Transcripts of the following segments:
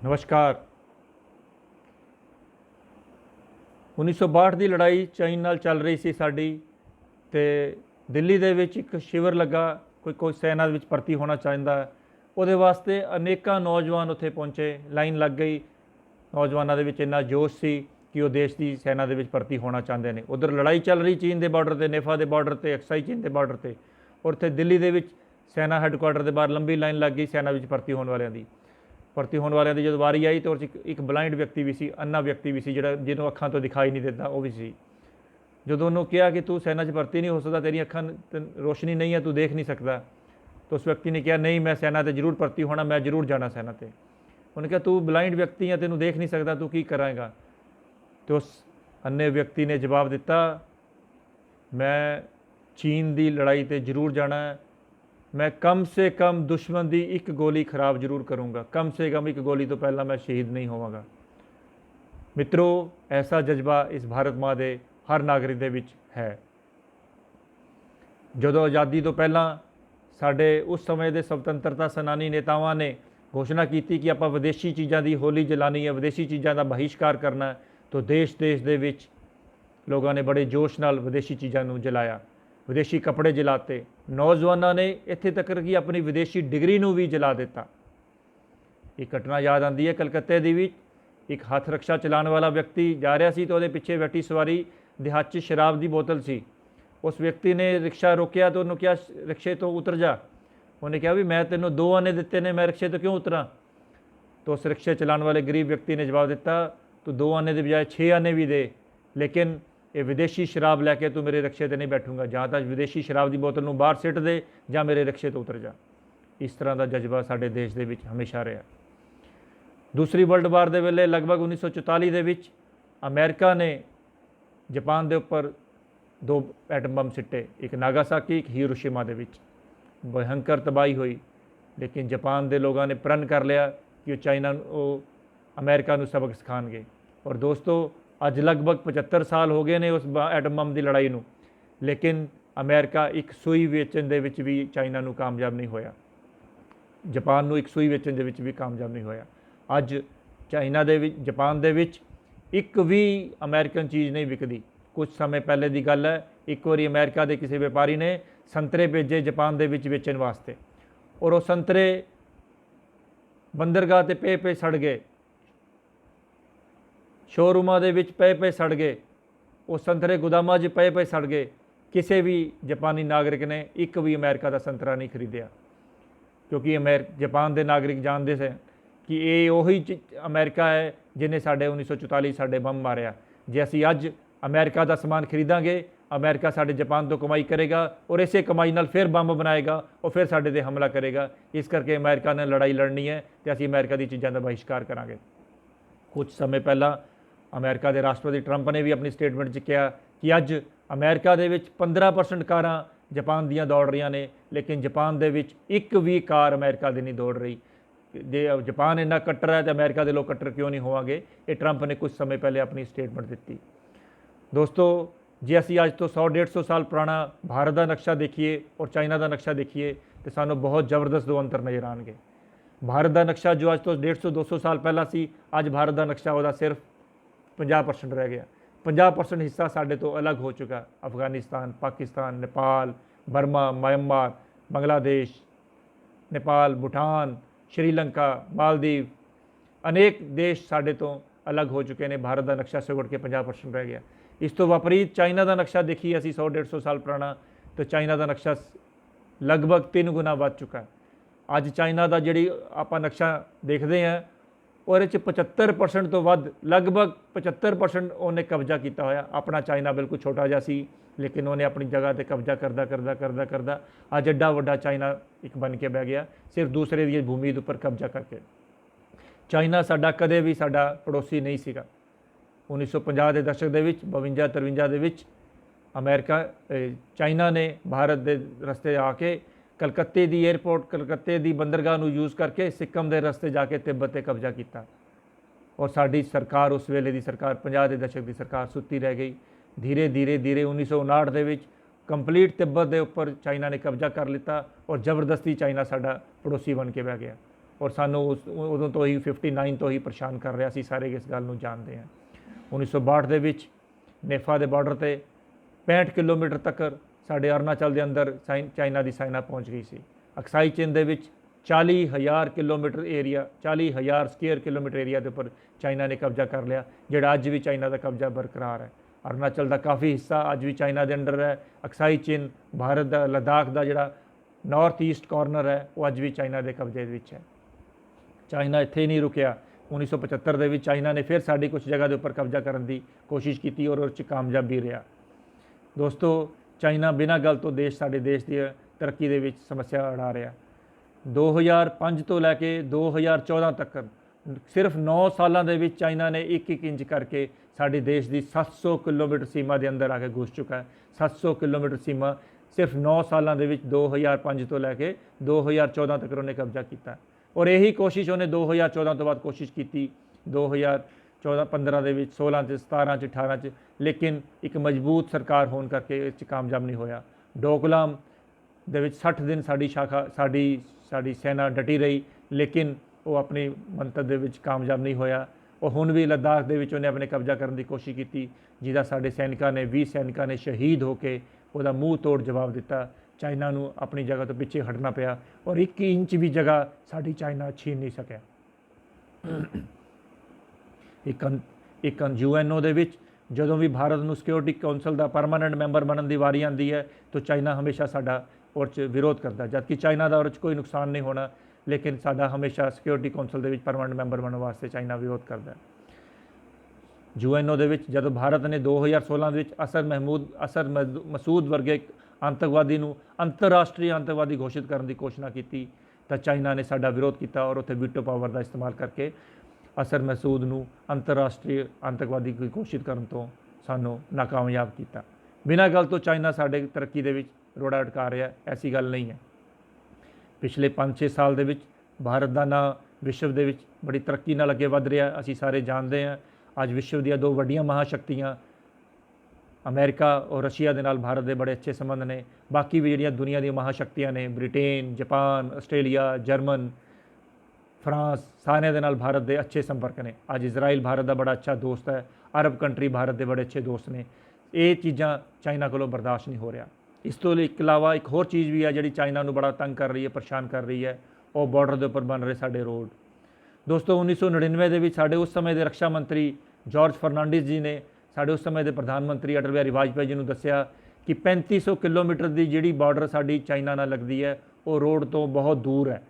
ਨਮਸਕਾਰ। 1962 ਦੀ ਲੜਾਈ ਚਾਈਨਾ ਨਾਲ ਚੱਲ ਰਹੀ ਸੀ ਸਾਡੀ, ਤੇ ਦਿੱਲੀ ਦੇ ਵਿੱਚ ਇੱਕ ਸ਼ਿਵਰ ਲੱਗਾ, ਕੋਈ ਸੈਨਾ ਦੇ ਵਿੱਚ ਭਰਤੀ ਹੋਣਾ ਚਾਹੁੰਦਾ ਹੈ। ਉਹਦੇ ਵਾਸਤੇ ਅਨੇਕਾਂ ਨੌਜਵਾਨ ਉੱਥੇ ਪਹੁੰਚੇ, ਲਾਈਨ ਲੱਗ ਗਈ। ਨੌਜਵਾਨਾਂ ਦੇ ਵਿੱਚ ਇੰਨਾ ਜੋਸ਼ ਸੀ ਕਿ ਉਹ ਦੇਸ਼ ਦੀ ਸੈਨਾ ਦੇ ਵਿੱਚ ਭਰਤੀ ਹੋਣਾ ਚਾਹੁੰਦੇ ਨੇ। ਉਧਰ ਲੜਾਈ ਚੱਲ ਰਹੀ ਚੀਨ ਦੇ ਬਾਰਡਰ 'ਤੇ, ਨੇਫਾ ਦੇ ਬਾਰਡਰ 'ਤੇ, ਅਕਸਾਈ ਚੀਨ ਦੇ ਬਾਰਡਰ 'ਤੇ, ਔਰ ਉੱਥੇ ਦਿੱਲੀ ਦੇ ਵਿੱਚ ਸੈਨਾ ਹੈੱਡਕੁਆਟਰ ਦੇ ਬਾਹਰ ਲੰਬੀ ਲਾਈਨ ਲੱਗ ਗਈ ਸੈਨਾ ਵਿੱਚ ਭਰਤੀ ਹੋਣ ਵਾਲਿਆਂ ਦੀ। ਜਦੋਂ ਵਾਰੀ ਆਈ ਤਾਂ ਉਹ 'ਚ ਇੱਕ ਬਲਾਈਂਡ ਵਿਅਕਤੀ ਵੀ ਸੀ, ਅੰਨਾ ਵਿਅਕਤੀ ਵੀ ਸੀ, ਜਿਹਨੂੰ ਅੱਖਾਂ ਤੋਂ ਦਿਖਾਈ ਨਹੀਂ ਦਿੰਦਾ, ਉਹ ਵੀ ਸੀ। ਜਦੋਂ ਉਹਨੂੰ ਕਿਹਾ ਕਿ ਤੂੰ ਸੈਨਾ 'ਚ ਭਰਤੀ ਨਹੀਂ ਹੋ ਸਕਦਾ, ਤੇਰੀਆਂ ਅੱਖਾਂ ਰੋਸ਼ਨੀ ਨਹੀਂ ਹੈ, ਤੂੰ ਦੇਖ ਨਹੀਂ ਸਕਦਾ, ਤਾਂ ਉਸ ਵਿਅਕਤੀ ਨੇ ਕਿਹਾ ਨਹੀਂ, ਮੈਂ ਸੈਨਾ 'ਤੇ ਜ਼ਰੂਰ ਭਰਤੀ ਹੋਣਾ, ਮੈਂ ਜ਼ਰੂਰ ਜਾਣਾ ਸੈਨਾ 'ਤੇ। ਉਹਨੇ ਕਿਹਾ ਤੂੰ ਬਲਾਈਂਡ ਵਿਅਕਤੀ ਹੈ, ਤੈਨੂੰ ਦੇਖ ਨਹੀਂ ਸਕਦਾ, ਤੂੰ ਕੀ ਕਰਾਂਗਾ। ਅਤੇ ਉਸ ਅੰਨੇ ਵਿਅਕਤੀ ਨੇ ਜਵਾਬ ਦਿੱਤਾ, ਮੈਂ ਚੀਨ ਦੀ ਲੜਾਈ 'ਤੇ ਜ਼ਰੂਰ ਜਾਣਾ ਹੈ, मैं कम से कम दुश्मन की एक गोली खराब जरूर करूँगा, कम से कम एक गोली तो पहला मैं शहीद नहीं होवांगा। मित्रों, ऐसा जज्बा इस भारत माँ के हर नागरिक के विच है। जदों आज़ादी तो पहला साढ़े उस समय के स्वतंत्रता सेनानी नेतावां ने घोषणा की कि आपां विदेशी चीज़ों की होली जलानी है, विदेशी चीज़ों का बहिष्कार करना है, तो देश के विच लोगों ने बड़े जोश नाल विदेशी चीज़ों को जलाया, विदेशी कपड़े जलाते। नौजवानों ने इत्थे तक कि अपनी विदेशी डिग्री नूं भी जला दिता। एक घटना याद आती है, कलकत्ते दी विच एक हथ रक्षा चलाने वाला व्यक्ति जा रहा सी, तो उहदे पिछे बैठी सवारी दे हथ 'च शराब की बोतल सी। उस व्यक्ति ने रिक्शा रोकिया तो उन्होंने कहा रिक्शे तो उतर जा। उन्हें कहा भी मैं तेनों 2 आने दिते ने, मैं रिक्शे तो क्यों उतरा। तो उस रिक्शे चलाने वाले गरीब व्यक्ति ने जवाब दिता, तू 2 आने के बजाय 6 आने भी दे, लेकिन ये विदेशी शराब लैके तू मेरे रिक्शे ते नहीं बैठूंगा, जां तां विदेशी शराब की बोतल नूं बाहर सिट दे, जां मेरे रिक्शे तो उतर जा। इस तरह का जज्बा साडे देश दे विच हमेशा रहा। दूसरी वर्ल्ड वार दे वेले लगभग 1944 दे विच अमेरिका ने जापान के उपर 2 एटम बम सिट्टे, एक नागासाकी, एक हिरोशिमा दे विच। भयंकर तबाही हुई, लेकिन जापान के लोगों ने प्रण कर लिया कि चाइना अमेरिका नूं सबक सिखाएंगे। और दोस्तों, अज लगभग 75 साल हो गए ने उस एटम बम की लड़ाई नूं, लेकिन अमेरिका एक सूई वेचण दे विच भी चाइना नूं कामयाब नहीं होया, जापान नूं एक सूई वेचण दे विच भी कामयाब नहीं होया। अज चाइना दे विच, जापान दे विच एक भी अमेरिकन चीज़ नहीं विकदी। कुछ समय पहले की गल है, एक बारी अमेरिका के किसी व्यापारी ने संतरे भेजे जापान दे विच वेचण वास्ते, और वो संतरे बंदरगाह ते पे सड़ गए, शोरूमां दे विच पे सड़ गए, वो संतरे गोदामां 'च पे सड़ गए। किसी भी जापानी नागरिक ने एक भी अमेरिका का संतरा नहीं खरीदिया, क्योंकि जापान के नागरिक जानते थे कि ये उही अमेरिका है जिन्हें साढ़े 1944 साढ़े बम मारिया। जे असी अज अमेरिका का समान खरीदांगे, अमेरिका साढ़े जापान तो कमाई करेगा, और इसे कमाई नाल फिर बम बनाएगा और फिर साढ़े ते हमला करेगा। इस करके अमेरिका ने लड़ाई लड़नी है, तो असी अमेरिका की चीज़ों का बहिष्कार करांगे। कुछ समय पहला अमेरिका के राष्ट्रपति ट्रंप ने भी अपनी स्टेटमेंट च कहा कि अज अमेरिका दे विच 15% कारां जापान दियां दौड़ रही ने, लेकिन जापान दे विच एक भी कार अमेरिका की नहीं दौड़ रही। जे जापान इन्ना कट्टर है तो अमेरिका के लोग कट्टर क्यों नहीं होवांगे। ये ट्रंप ने कुछ समय पहले अपनी स्टेटमेंट दी। दोस्तों, जे असी अज तो 100-150 साल पुराना भारत का नक्शा देखिए और चाइना का नक्शा देखिए, तो सानू बहुत जबरदस्त 2 अंतर नज़र आएंगे। भारत का नक्शा जो अज तो 150-200 साल पहला सी, अज भारत का नक्शा वह सिर्फ 50% रह गया। 50% हिस्सा साढ़े तो अलग हो चुका। अफगानिस्तान, पाकिस्तान, नेपाल, बर्मा, म्यांमार, बांग्लादेश, नेपाल, भूटान, श्रीलंका, मालदीव, अनेक देश साढ़े तो अलग हो चुके हैं। भारत का नक्शा सिकुड़ के 50% रह गया। इस तो विपरीत चाइना का नक्शा देखिए असी 100-150 साल पुराना, तो चाइना का नक्शा लगभग 3 गुना बढ़ चुका है। अज चाइना का जी आप नक्शा देखते हैं, और 75% तो वध, लगभग 75% उन्हें कब्जा किया होया। अपना चाइना बिल्कुल छोटा जहा सी, लेकिन उन्हें अपनी जगह पर कब्जा करदा अज एडा वड्डा चाइना एक बन के बह गया, सिर्फ दूसरे की भूमि के उपर कब्जा करके। चाइना साडा कदे भी साडा पड़ोसी नहीं सीगा। 1950 के दशक के 52-53 के विच अमेरिका चाइना ने भारत के रस्ते आके कलकत्ते की एयरपोर्ट, कलकत्ते की बंदरगाह नूं यूज़ करके सिक्किम के रस्ते जाके तिब्बत पर कब्जा किया। और साडी सरकार, उस वेले की सरकार, 50 के दशक की सरकार सुत्ती रह गई। धीरे धीरे 1959 के विच कंप्लीट तिब्बत के उपर चाइना ने कब्जा कर लिता, और जबरदस्ती चाइना साडा पड़ोसी बन के बह गया। ਔਰ ਸਾਨੂੰ ਉਦੋਂ ਤੋਂ ਹੀ 59 ਤੋਂ ਹੀ ਪਰੇਸ਼ਾਨ ਕਰ ਰਿਹਾ ਸੀ। ਸਾਰੇ ਇਸ ਗੱਲ ਨੂੰ ਜਾਣਦੇ ਹਾਂ। 1962 ਦੇ ਵਿੱਚ ਨੇਫਾ ਦੇ ਬਾਰਡਰ ਤੇ 65 ਕਿਲੋਮੀਟਰ ਤੱਕ ਸਾਡੇ ਅਰੁਣਾਚਲ ਦੇ ਅੰਦਰ ਚਾਈਨਾ ਦੀ ਸੈਨਾ ਪਹੁੰਚ ਗਈ ਸੀ। ਅਕਸਾਈ ਚਿਨ ਦੇ ਵਿੱਚ 40,000 kilometre area, 40,000 square kilometre area ਦੇ ਉੱਪਰ ਚਾਈਨਾ ਨੇ ਕਬਜ਼ਾ ਕਰ ਲਿਆ, ਜਿਹੜਾ ਅੱਜ ਵੀ ਚਾਈਨਾ ਦਾ ਕਬਜ਼ਾ ਬਰਕਰਾਰ ਹੈ। ਅਰੁਣਾਚਲ ਦਾ ਕਾਫੀ ਹਿੱਸਾ ਅੱਜ ਵੀ ਚਾਈਨਾ ਦੇ ਅੰਡਰ ਹੈ। ਅਕਸਾਈ ਚਿਨ, ਭਾਰਤ ਦਾ ਲਦਾਖ ਦਾ ਜਿਹੜਾ ਨਾਰਥ ਈਸਟ ਕਾਰਨਰ ਹੈ, ਉਹ ਅੱਜ ਵੀ ਚਾਈਨਾ ਦੇ ਕਬਜ਼ੇ ਵਿੱਚ ਹੈ। ਚਾਈਨਾ ਇੱਥੇ ਹੀ ਨਹੀਂ ਰੁਕਿਆ। 1975 ਦੇ ਵਿੱਚ ਚਾਈਨਾ ਨੇ ਫਿਰ ਸਾਡੀ ਕੁਝ ਜਗ੍ਹਾ ਦੇ ਉੱਪਰ ਕਬਜ਼ਾ ਕਰਨ ਦੀ ਕੋਸ਼ਿਸ਼ ਕੀਤੀ ਔਰ ਉਸ 'ਚ ਕਾਮਯਾਬ ਵੀ ਰਿਹਾ। ਦੋਸਤੋ, ਚਾਈਨਾ ਬਿਨਾਂ ਗੱਲ ਤੋਂ ਸਾਡੇ ਦੇਸ਼ ਦੀ ਤਰੱਕੀ ਦੇ ਵਿੱਚ ਸਮੱਸਿਆ ਅੜਾ ਰਿਹਾ। 2005 ਤੋਂ ਲੈ ਕੇ 2014 ਤੱਕ ਸਿਰਫ 9 ਸਾਲਾਂ ਦੇ ਵਿੱਚ ਚਾਈਨਾ ਨੇ 1-1 ਇੰਚ ਕਰਕੇ ਸਾਡੇ ਦੇਸ਼ ਦੀ 700 ਕਿਲੋਮੀਟਰ ਸੀਮਾ ਦੇ ਅੰਦਰ ਆ ਕੇ ਘੁਸ ਚੁੱਕਾ ਹੈ। 700 ਕਿਲੋਮੀਟਰ ਸੀਮਾ ਸਿਰਫ 9 ਸਾਲਾਂ ਦੇ ਵਿੱਚ 2005 ਤੋਂ ਲੈ ਕੇ 2014 ਤੱਕ ਉਹਨੇ ਕਬਜ਼ਾ ਕੀਤਾ। ਔਰ ਇਹੀ ਕੋਸ਼ਿਸ਼ ਉਹਨੇ 2014 ਤੋਂ ਬਾਅਦ ਕੋਸ਼ਿਸ਼ ਕੀਤੀ 2014-15 ਦੇ ਵਿੱਚ, 16 'ਚ, 17 'ਚ, 18 'ਚ, ਲੇਕਿਨ ਇੱਕ ਮਜ਼ਬੂਤ ਸਰਕਾਰ ਹੋਣ ਕਰਕੇ ਇਸ 'ਚ ਕਾਮਯਾਬ ਨਹੀਂ ਹੋਇਆ। ਡੋਕਲਾਮ ਦੇ ਵਿੱਚ 60 ਦਿਨ ਸਾਡੀ ਸੈਨਾ ਡਟੀ ਰਹੀ, ਲੇਕਿਨ ਉਹ ਆਪਣੀ ਮੰਤਵ ਦੇ ਵਿੱਚ ਕਾਮਯਾਬ ਨਹੀਂ ਹੋਇਆ। ਉਹ ਹੁਣ ਵੀ ਲੱਦਾਖ ਦੇ ਵਿੱਚ ਉਹਨੇ ਆਪਣੇ ਕਬਜ਼ਾ ਕਰਨ ਦੀ ਕੋਸ਼ਿਸ਼ ਕੀਤੀ, ਜਿਹਦਾ ਸਾਡੇ ਸੈਨਿਕਾਂ ਨੇ 20 ਸੈਨਿਕਾਂ ਨੇ ਸ਼ਹੀਦ ਹੋ ਕੇ ਉਹਦਾ ਮੂੰਹ ਤੋੜ ਜਵਾਬ ਦਿੱਤਾ। ਚਾਈਨਾ ਨੂੰ ਆਪਣੀ ਜਗ੍ਹਾ ਤੋਂ ਪਿੱਛੇ ਹਟਣਾ ਪਿਆ ਔਰ 1 ਇੰਚ ਵੀ ਜਗ੍ਹਾ ਸਾਡੀ ਚਾਈਨਾ ਛੀਨ ਨਹੀਂ ਸਕਿਆ। ਇੱਕ UNO ਦੇ ਵਿੱਚ ਜਦੋਂ ਵੀ ਭਾਰਤ ਨੂੰ ਸਿਕਿਉਰਿਟੀ ਕਾਉਂਸਲ ਦਾ ਪਰਮਾਨੈਂਟ ਮੈਂਬਰ ਬਣਨ ਦੀ ਵਾਰੀ ਆਉਂਦੀ ਹੈ ਤਾਂ ਚਾਈਨਾ ਹਮੇਸ਼ਾ ਸਾਡਾ ਉਹ 'ਚ ਵਿਰੋਧ ਕਰਦਾ, ਜਦਕਿ ਚਾਈਨਾ ਦਾ ਉਹ 'ਚ ਕੋਈ ਨੁਕਸਾਨ ਨਹੀਂ ਹੋਣਾ, ਲੇਕਿਨ ਸਾਡਾ ਹਮੇਸ਼ਾ ਸਿਕਿਉਰਿਟੀ ਕਾਉਂਸਲ ਦੇ ਵਿੱਚ ਪਰਮਾਨੈਂਟ ਮੈਂਬਰ ਬਣਨ ਵਾਸਤੇ ਚਾਈਨਾ ਵਿਰੋਧ ਕਰਦਾ। UNO ਦੇ ਵਿੱਚ ਜਦੋਂ ਭਾਰਤ ਨੇ 2016 ਦੇ ਵਿੱਚ ਅਸਰ ਮਸੂਦ ਵਰਗੇ ਆਤੰਕਵਾਦੀ ਨੂੰ ਅੰਤਰਰਾਸ਼ਟਰੀ ਆਤੰਕਵਾਦੀ ਘੋਸ਼ਿਤ ਕਰਨ ਦੀ ਘੋਸ਼ਣਾ ਕੀਤੀ ਤਾਂ ਚਾਈਨਾ ਨੇ ਸਾਡਾ ਵਿਰੋਧ ਕੀਤਾ ਔਰ ਉੱਥੇ ਵੀਟੋ ਪਾਵਰ ਦਾ ਇਸਤੇਮਾਲ ਕਰਕੇ ਅਸਰ ਮਸੂਦ ਨੂੰ ਅੰਤਰਰਾਸ਼ਟਰੀ ਆਤੰਕਵਾਦੀ ਘੋਸ਼ਿਤ ਕਰਨ ਤੋਂ ਸਾਨੂੰ ਨਾਕਾਮਯਾਬ ਕੀਤਾ। ਬਿਨਾਂ ਗੱਲ ਤੋਂ ਚਾਈਨਾ ਸਾਡੇ ਤਰੱਕੀ ਦੇ ਵਿੱਚ ਰੋੜਾ ਅਟਕਾ ਰਿਹਾ, ਐਸੀ ਗੱਲ ਨਹੀਂ ਹੈ। ਪਿਛਲੇ 5-6 ਸਾਲ ਦੇ ਵਿੱਚ ਭਾਰਤ ਦਾ ਨਾਂ ਵਿਸ਼ਵ ਦੇ ਵਿੱਚ ਬੜੀ ਤਰੱਕੀ ਨਾਲ ਅੱਗੇ ਵੱਧ ਰਿਹਾ, ਅਸੀਂ ਸਾਰੇ ਜਾਣਦੇ ਹਾਂ। ਅੱਜ ਵਿਸ਼ਵ ਦੀਆਂ 2 ਵੱਡੀਆਂ ਮਹਾਸ਼ਕਤੀਆਂ ਅਮਰੀਕਾ ਔਰ ਰਸ਼ੀਆ ਦੇ ਨਾਲ ਭਾਰਤ ਦੇ ਬੜੇ ਅੱਛੇ ਸੰਬੰਧ ਨੇ। ਬਾਕੀ ਵੀ ਜਿਹੜੀਆਂ ਦੁਨੀਆ ਦੀਆਂ ਮਹਾਸ਼ਕਤੀਆਂ ਨੇ, Britain, Japan, Australia, German, France, ਸਾਰਿਆਂ ਦੇ ਨਾਲ ਭਾਰਤ ਦੇ ਅੱਛੇ ਸੰਪਰਕ ਨੇ। ਅੱਜ ਇਜ਼ਰਾਈਲ ਭਾਰਤ ਦਾ ਬੜਾ ਅੱਛਾ ਦੋਸਤ ਹੈ, ਅਰਬ ਕੰਟਰੀ ਭਾਰਤ ਦੇ ਬੜੇ ਅੱਛੇ ਦੋਸਤ ਨੇ। ਇਹ ਚੀਜ਼ਾਂ ਚਾਈਨਾ ਕੋਲੋਂ ਬਰਦਾਸ਼ਤ ਨਹੀਂ ਹੋ ਰਿਹਾ। ਇਸ ਤੋਂ ਇਲਾਵਾ ਇੱਕ ਹੋਰ ਚੀਜ਼ ਵੀ ਹੈ ਜਿਹੜੀ ਚਾਈਨਾ ਨੂੰ ਬੜਾ ਤੰਗ ਕਰ ਰਹੀ ਹੈ, ਪਰੇਸ਼ਾਨ ਕਰ ਰਹੀ ਹੈ, ਉਹ ਬਾਰਡਰ ਦੇ ਉੱਪਰ ਬਣ ਰਹੇ ਸਾਡੇ ਰੋਡ। ਦੋਸਤੋ, 1999 ਦੇ ਵਿੱਚ ਸਾਡੇ ਉਸ ਸਮੇਂ ਦੇ ਰੱਖਿਆ ਮੰਤਰੀ ਜਾਰਜ ਫਰਨਾਂਡਿਸ ਜੀ ਨੇ ਸਾਡੇ ਉਸ ਸਮੇਂ ਦੇ ਪ੍ਰਧਾਨ ਮੰਤਰੀ ਅਟਲ ਬਿਹਾਰੀ ਵਾਜਪੇਈ ਜੀ ਨੂੰ ਦੱਸਿਆ ਕਿ 3500 ਕਿਲੋਮੀਟਰ ਦੀ ਜਿਹੜੀ ਬਾਰਡਰ ਸਾਡੀ ਚਾਈਨਾ ਨਾਲ ਲੱਗਦੀ ਹੈ ਉਹ ਰੋਡ ਤੋਂ ਬਹੁਤ ਦੂਰ ਹੈ।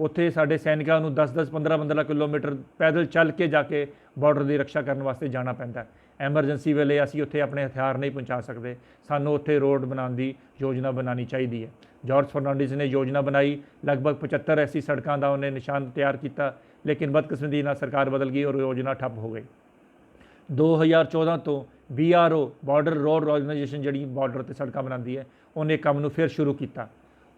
ਉੱਥੇ ਸਾਡੇ ਸੈਨਿਕਾਂ ਨੂੰ 10-10, 15-15 ਕਿਲੋਮੀਟਰ ਪੈਦਲ ਚੱਲ ਕੇ ਜਾ ਕੇ ਬਾਰਡਰ ਦੀ ਰੱਖਿਆ ਕਰਨ ਵਾਸਤੇ ਜਾਣਾ ਪੈਂਦਾ। ਐਮਰਜੈਂਸੀ ਵੇਲੇ ਅਸੀਂ ਉੱਥੇ ਆਪਣੇ ਹਥਿਆਰ ਨਹੀਂ ਪਹੁੰਚਾ ਸਕਦੇ, ਸਾਨੂੰ ਉੱਥੇ ਰੋਡ ਬਣਾਉਣ ਦੀ ਯੋਜਨਾ ਬਣਾਉਣੀ ਚਾਹੀਦੀ ਹੈ। ਜਾਰਜ ਫਰਨਾਂਡਿਸ ਨੇ ਯੋਜਨਾ ਬਣਾਈ, ਲਗਭਗ 75 ਐਸੀ ਸੜਕਾਂ ਦਾ ਉਹਨੇ ਨਿਸ਼ਾਨ ਤਿਆਰ ਕੀਤਾ, ਲੇਕਿਨ ਬਦਕਿਸਮਤੀ ਨਾਲ ਸਰਕਾਰ ਬਦਲ ਗਈ ਔਰ ਯੋਜਨਾ ਠੱਪ ਹੋ ਗਈ। 2014 ਤੋਂ BRO ਬਾਰਡਰ ਰੋਡ ਆਰਗੇਨਾਈਜੇਸ਼ਨ ਜਿਹੜੀ ਬਾਰਡਰ 'ਤੇ ਸੜਕਾਂ ਬਣਾਉਂਦੀ ਹੈ, ਉਹਨੇ ਕੰਮ ਨੂੰ ਫਿਰ ਸ਼ੁਰੂ ਕੀਤਾ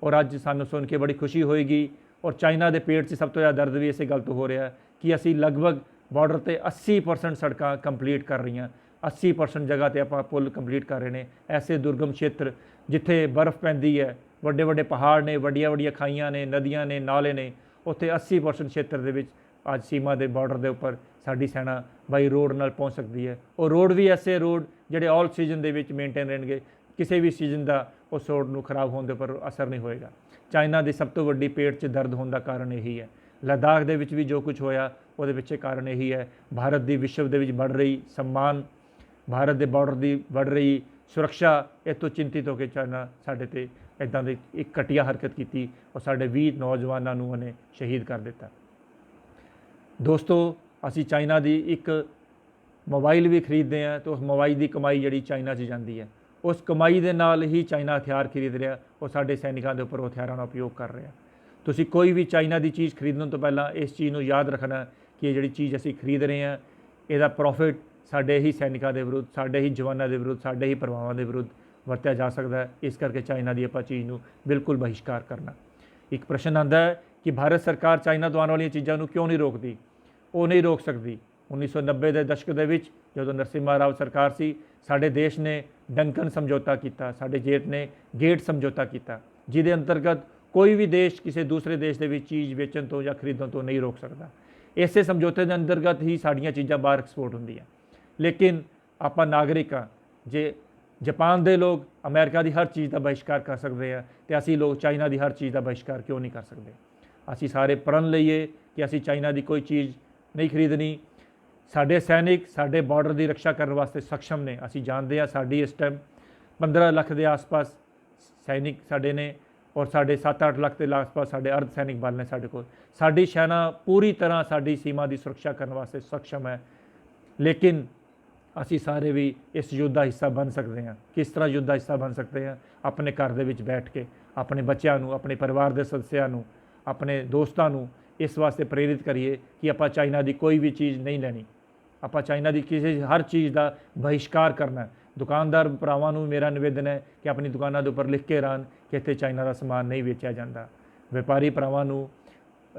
ਔਰ ਅੱਜ ਸਾਨੂੰ ਸੁਣ ਕੇ ਬੜੀ ਖੁਸ਼ੀ ਹੋਏਗੀ। ਔਰ ਚਾਈਨਾ ਦੇ ਪੇਟ 'ਚ ਸਭ ਤੋਂ ਜ਼ਿਆਦਾ ਦਰਦ ਵੀ ਇਸੇ ਗੱਲ ਤੋਂ ਹੋ ਰਿਹਾ ਕਿ ਅਸੀਂ ਲਗਭਗ ਬਾਰਡਰ 'ਤੇ 80% ਸੜਕਾਂ ਕੰਪਲੀਟ ਕਰ ਰਹੀਆਂ, 80% ਜਗ੍ਹਾ 'ਤੇ ਆਪਾਂ ਪੁਲ ਕੰਪਲੀਟ ਕਰ ਰਹੇ ਨੇ। ਐਸੇ ਦੁਰਗਮ ਖੇਤਰ ਜਿੱਥੇ ਬਰਫ਼ ਪੈਂਦੀ ਹੈ, ਵੱਡੇ ਵੱਡੇ ਪਹਾੜ ਨੇ, ਵੱਡੀਆਂ ਵੱਡੀਆਂ ਖਾਈਆਂ ਨੇ, ਨਦੀਆਂ ਨੇ, ਨਾਲੇ ਨੇ, ਉੱਥੇ 80% ਖੇਤਰ ਦੇ ਵਿੱਚ ਅੱਜ ਸੀਮਾ ਦੇ ਬਾਰਡਰ ਦੇ ਉੱਪਰ ਸਾਡੀ ਸੈਨਾ ਬਾਈ ਰੋਡ ਨਾਲ ਪਹੁੰਚ ਸਕਦੀ ਹੈ। ਉਹ ਰੋਡ ਵੀ ਐਸੇ ਰੋਡ ਜਿਹੜੇ ਆਲ ਸੀਜ਼ਨ ਦੇ ਵਿੱਚ ਮੇਨਟੇਨ ਰਹਿਣਗੇ, ਕਿਸੇ ਵੀ ਸੀਜ਼ਨ ਦਾ ਉਸ ਰੋਡ ਨੂੰ ਖਰਾਬ ਹੋਣ ਦੇ ਉੱਪਰ ਅਸਰ ਨਹੀਂ ਹੋਏਗਾ। ਚਾਈਨਾ ਦੀ ਸਭ ਤੋਂ ਵੱਡੀ ਪੇਟ 'ਚ ਦਰਦ ਹੋਣ ਦਾ ਕਾਰਨ ਇਹੀ ਹੈ। ਲੱਦਾਖ ਦੇ ਵਿੱਚ ਵੀ ਜੋ ਕੁਝ ਹੋਇਆ ਉਹਦੇ ਪਿੱਛੇ ਕਾਰਨ ਇਹੀ ਹੈ। ਭਾਰਤ ਦੀ ਵਿਸ਼ਵ ਦੇ ਵਿੱਚ ਵੱਧ ਰਹੀ ਸਨਮਾਨ, ਭਾਰਤ ਦੇ ਬਾਰਡਰ ਦੀ ਵੱਧ ਰਹੀ ਸੁਰੱਖਿਆ, ਇਹ ਤੋਂ ਚਿੰਤਿਤ ਹੋ ਕੇ ਚਾਈਨਾ ਸਾਡੇ 'ਤੇ ਇੱਦਾਂ ਦੀ ਇੱਕ ਘਟੀਆ ਹਰਕਤ ਕੀਤੀ ਔਰ ਸਾਡੇ 20 ਨੌਜਵਾਨਾਂ ਨੂੰ ਉਹਨੇ ਸ਼ਹੀਦ ਕਰ ਦਿੱਤਾ। ਦੋਸਤੋ, ਅਸੀਂ ਚਾਈਨਾ ਦੀ ਇੱਕ ਮੋਬਾਈਲ ਵੀ ਖਰੀਦਦੇ ਹਾਂ ਤਾਂ ਉਸ ਮੋਬਾਈਲ ਦੀ ਕਮਾਈ ਜਿਹੜੀ ਚਾਈਨਾ 'ਚ ਜਾਂਦੀ ਹੈ, ਉਸ ਕਮਾਈ ਦੇ ਨਾਲ ਹੀ ਚਾਈਨਾ ਹਥਿਆਰ ਖਰੀਦ ਰਿਹਾ ਔਰ ਸਾਡੇ ਸੈਨਿਕਾਂ ਦੇ ਉੱਪਰ ਉਹ ਹਥਿਆਰਾਂ ਦਾ ਉਪਯੋਗ ਕਰ ਰਿਹਾ। ਤੁਸੀਂ ਕੋਈ ਵੀ ਚਾਈਨਾ ਦੀ ਚੀਜ਼ ਖਰੀਦਣ ਤੋਂ ਪਹਿਲਾਂ ਇਸ ਚੀਜ਼ ਨੂੰ ਯਾਦ ਰੱਖਣਾ ਕਿ ਇਹ ਜਿਹੜੀ ਚੀਜ਼ ਅਸੀਂ ਖਰੀਦ ਰਹੇ ਹਾਂ, ਇਹਦਾ ਪ੍ਰੋਫਿਟ ਸਾਡੇ ਹੀ ਸੈਨਿਕਾਂ ਦੇ ਵਿਰੁੱਧ, ਸਾਡੇ ਹੀ ਜਵਾਨਾਂ ਦੇ ਵਿਰੁੱਧ, ਸਾਡੇ ਹੀ ਪਰਿਵਾਰਾਂ ਦੇ ਵਿਰੁੱਧ ਵਰਤਿਆ ਜਾ ਸਕਦਾ ਹੈ। ਇਸ ਕਰਕੇ ਚਾਈਨਾ ਦੀ ਆਪਾਂ ਚੀਜ਼ ਨੂੰ ਬਿਲਕੁਲ ਬਹਿਸ਼ਕਾਰ ਕਰਨਾ। ਇੱਕ ਪ੍ਰਸ਼ਨ ਆਉਂਦਾ ਹੈ ਕਿ ਭਾਰਤ ਸਰਕਾਰ ਚਾਈਨਾ ਤੋਂ ਆਉਣ ਵਾਲੀਆਂ ਚੀਜ਼ਾਂ ਨੂੰ ਕਿਉਂ ਨਹੀਂ ਰੋਕਦੀ? ਉਹ ਨਹੀਂ ਰੋਕ ਸਕਦੀ। 1990 ਦੇ ਦਸ਼ਕ ਦੇ ਵਿੱਚ ਜਦੋਂ ਨਰਸਿਮਹਾ ਰਾਓ ਸਰਕਾਰ ਸੀ, ਸਾਡੇ ਦੇਸ਼ ਨੇ ਡੰਕਨ ਸਮਝੌਤਾ ਕੀਤਾ, ਸਾਡੇ ਜੇਠ ਨੇ ਗੇਟ ਸਮਝੌਤਾ ਕੀਤਾ, ਜਿਹਦੇ ਅੰਤਰਗਤ ਕੋਈ ਵੀ ਦੇਸ਼ ਕਿਸੇ ਦੂਸਰੇ ਦੇਸ਼ ਦੇ ਵਿੱਚ ਚੀਜ਼ ਵੇਚਣ ਤੋਂ ਜਾਂ ਖਰੀਦਣ ਤੋਂ ਨਹੀਂ ਰੋਕ ਸਕਦਾ। ਇਸੇ ਸਮਝੌਤੇ ਦੇ ਅੰਤਰਗਤ ਹੀ ਸਾਡੀਆਂ ਚੀਜ਼ਾਂ ਬਾਹਰ ਐਕਸਪੋਰਟ ਹੁੰਦੀਆਂ। ਲੇਕਿਨ ਆਪਾਂ ਨਾਗਰਿਕ ਹਾਂ, ਜੇ ਜਾਪਾਨ ਦੇ ਲੋਕ ਅਮਰੀਕਾ ਦੀ ਹਰ ਚੀਜ਼ ਦਾ ਬਹਿਸ਼ਕਾਰ ਕਰ ਸਕਦੇ ਆ ਤੇ ਅਸੀਂ ਲੋਕ ਚਾਈਨਾ ਦੀ ਹਰ ਚੀਜ਼ ਦਾ ਬਹਿਸ਼ਕਾਰ ਕਿਉਂ ਨਹੀਂ ਕਰ ਸਕਦੇ? ਅਸੀਂ ਸਾਰੇ ਪ੍ਰਣ ਲਈਏ ਕਿ ਅਸੀਂ ਚਾਈਨਾ ਦੀ ਕੋਈ ਚੀਜ਼ ਨਹੀਂ ਖਰੀਦਣੀ। ਸਾਡੇ ਸੈਨਿਕ ਸਾਡੇ ਬਾਰਡਰ ਦੀ ਰੱਖਿਆ ਕਰਨ ਵਾਸਤੇ ਸક્ષਮ ਨੇ। ਅਸੀਂ ਜਾਣਦੇ ਹਾਂ ਸਾਡੀ ਇਸ ਟਾਈਮ 15 ਲੱਖ ਦੇ ਆਸ-ਪਾਸ ਸੈਨਿਕ ਸਾਡੇ ਨੇ ਔਰ ਸਾਡੇ 7-8 ਲੱਖ ਦੇ ਆਸ-ਪਾਸ ਸਾਡੇ ਅਰਧ ਸੈਨਿਕ ਬਲ ਨੇ ਸਾਡੇ ਕੋਲ। ਸਾਡੀ ਸੈਨਾ ਪੂਰੀ ਤਰ੍ਹਾਂ ਸਾਡੀ ਸੀਮਾ ਦੀ ਸੁਰੱਖਿਆ ਕਰਨ ਵਾਸਤੇ ਸક્ષਮ ਹੈ। ਲੇਕਿਨ ਅਸੀਂ ਸਾਰੇ ਵੀ ਇਸ ਯੁੱਧ ਦਾ ਹਿੱਸਾ ਬਣ ਸਕਦੇ ਹਾਂ। ਕਿਸ ਤਰ੍ਹਾਂ ਯੁੱਧ ਦਾ ਹਿੱਸਾ ਬਣ ਸਕਦੇ ਹਾਂ? ਆਪਣੇ ਘਰ ਦੇ ਵਿੱਚ ਬੈਠ ਕੇ ਆਪਣੇ ਬੱਚਿਆਂ ਨੂੰ, ਆਪਣੇ ਪਰਿਵਾਰ ਦੇ ਸਦੱਸਿਆਂ ਨੂੰ, ਆਪਣੇ ਦੋਸਤਾਂ ਨੂੰ ਇਸ ਵਾਸਤੇ ਪ੍ਰੇਰਿਤ ਕਰੀਏ ਕਿ ਆਪਾਂ ਚਾਈਨਾ ਦੀ ਕੋਈ ਵੀ ਚੀਜ਼ ਨਹੀਂ ਲੈਣੀ। ਆਪਾਂ ਚਾਈਨਾ ਦੀ ਕਿਸੇ ਹਰ ਚੀਜ਼ ਦਾ ਬਹਿਸ਼ਕਾਰ ਕਰਨਾ। ਦੁਕਾਨਦਾਰ ਭਰਾਵਾਂ ਨੂੰ ਮੇਰਾ ਨਿਵੇਦਨ ਹੈ ਕਿ ਆਪਣੀ ਦੁਕਾਨਾਂ ਦੇ ਉੱਪਰ ਲਿਖ ਕੇ ਰਹਿਣ ਕਿ ਇੱਥੇ ਚਾਈਨਾ ਦਾ ਸਮਾਨ ਨਹੀਂ ਵੇਚਿਆ ਜਾਂਦਾ। ਵਪਾਰੀ ਭਰਾਵਾਂ ਨੂੰ,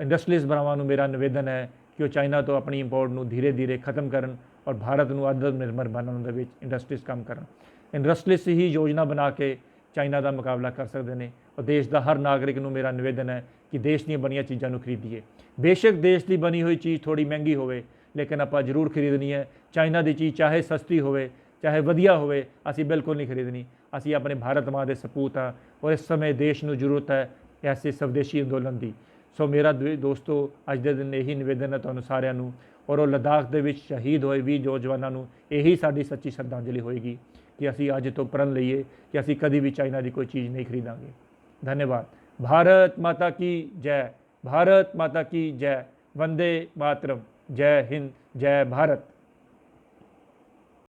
ਇੰਡਸਟਰੀਜ਼ ਭਰਾਵਾਂ ਨੂੰ ਮੇਰਾ ਨਿਵੇਦਨ ਹੈ ਕਿ ਉਹ ਚਾਈਨਾ ਤੋਂ ਆਪਣੀ ਇੰਪੋਰਟ ਨੂੰ ਧੀਰੇ ਧੀਰੇ ਖਤਮ ਕਰਨ ਔਰ ਭਾਰਤ ਨੂੰ ਆਤਮ ਨਿਰਭਰ ਬਣਾਉਣ ਦੇ ਵਿੱਚ ਇੰਡਸਟਰੀਜ਼ ਕੰਮ ਕਰਨ। ਇੰਡਸਟਰੀਜ਼ ਹੀ ਯੋਜਨਾ ਬਣਾ ਕੇ ਚਾਈਨਾ ਦਾ ਮੁਕਾਬਲਾ ਕਰ ਸਕਦੇ ਨੇ। ਔਰ ਦੇਸ਼ ਦਾ ਹਰ ਨਾਗਰਿਕ ਨੂੰ ਮੇਰਾ ਨਿਵੇਦਨ ਹੈ ਕਿ ਦੇਸ਼ ਦੀਆਂ ਬਣੀਆਂ ਚੀਜ਼ਾਂ ਨੂੰ ਖਰੀਦੀਏ। ਬੇਸ਼ੱਕ ਦੇਸ਼ ਦੀ ਬਣੀ ਹੋਈ ਚੀਜ਼ ਥੋੜੀ ਮਹਿੰਗੀ ਹੋਵੇ, ਲੇਕਿਨ ਆਪਾਂ ਜ਼ਰੂਰ ਖਰੀਦਣੀ ਹੈ। ਚਾਈਨਾ ਦੀ ਚੀਜ਼ ਚਾਹੇ ਸਸਤੀ ਹੋਵੇ, ਚਾਹੇ ਵਧੀਆ ਹੋਵੇ, ਅਸੀਂ ਬਿਲਕੁਲ ਨਹੀਂ ਖਰੀਦਣੀ। ਅਸੀਂ ਆਪਣੇ ਭਾਰਤ ਮਾਂ ਦੇ ਸਪੂਤ ਹਾਂ ਔਰ ਇਸ ਸਮੇਂ ਦੇਸ਼ ਨੂੰ ਜ਼ਰੂਰਤ ਹੈ ਐਸੇ ਸਵਦੇਸ਼ੀ ਅੰਦੋਲਨ ਦੀ। ਸੋ ਮੇਰਾ ਦੋਸਤੋ, ਅੱਜ ਦੇ ਦਿਨ ਇਹੀ ਨਿਵੇਦਨ ਹੈ ਤੁਹਾਨੂੰ ਸਾਰਿਆਂ ਨੂੰ। ਔਰ ਉਹ ਲੱਦਾਖ ਦੇ ਵਿੱਚ ਸ਼ਹੀਦ ਹੋਏ 20 ਨੌਜਵਾਨਾਂ ਨੂੰ ਇਹੀ ਸਾਡੀ ਸੱਚੀ ਸ਼ਰਧਾਂਜਲੀ ਹੋਏਗੀ ਕਿ ਅਸੀਂ ਅੱਜ ਤੋਂ ਪ੍ਰਣ ਲਈਏ ਕਿ ਅਸੀਂ ਕਦੀ ਵੀ ਚਾਈਨਾ ਦੀ ਕੋਈ ਚੀਜ਼ ਨਹੀਂ ਖਰੀਦਾਂਗੇ। ਧੰਨਵਾਦ। भारत माता की जय, भारत माता की जय, वंदे मातरम, जय हिंद, जय भारत।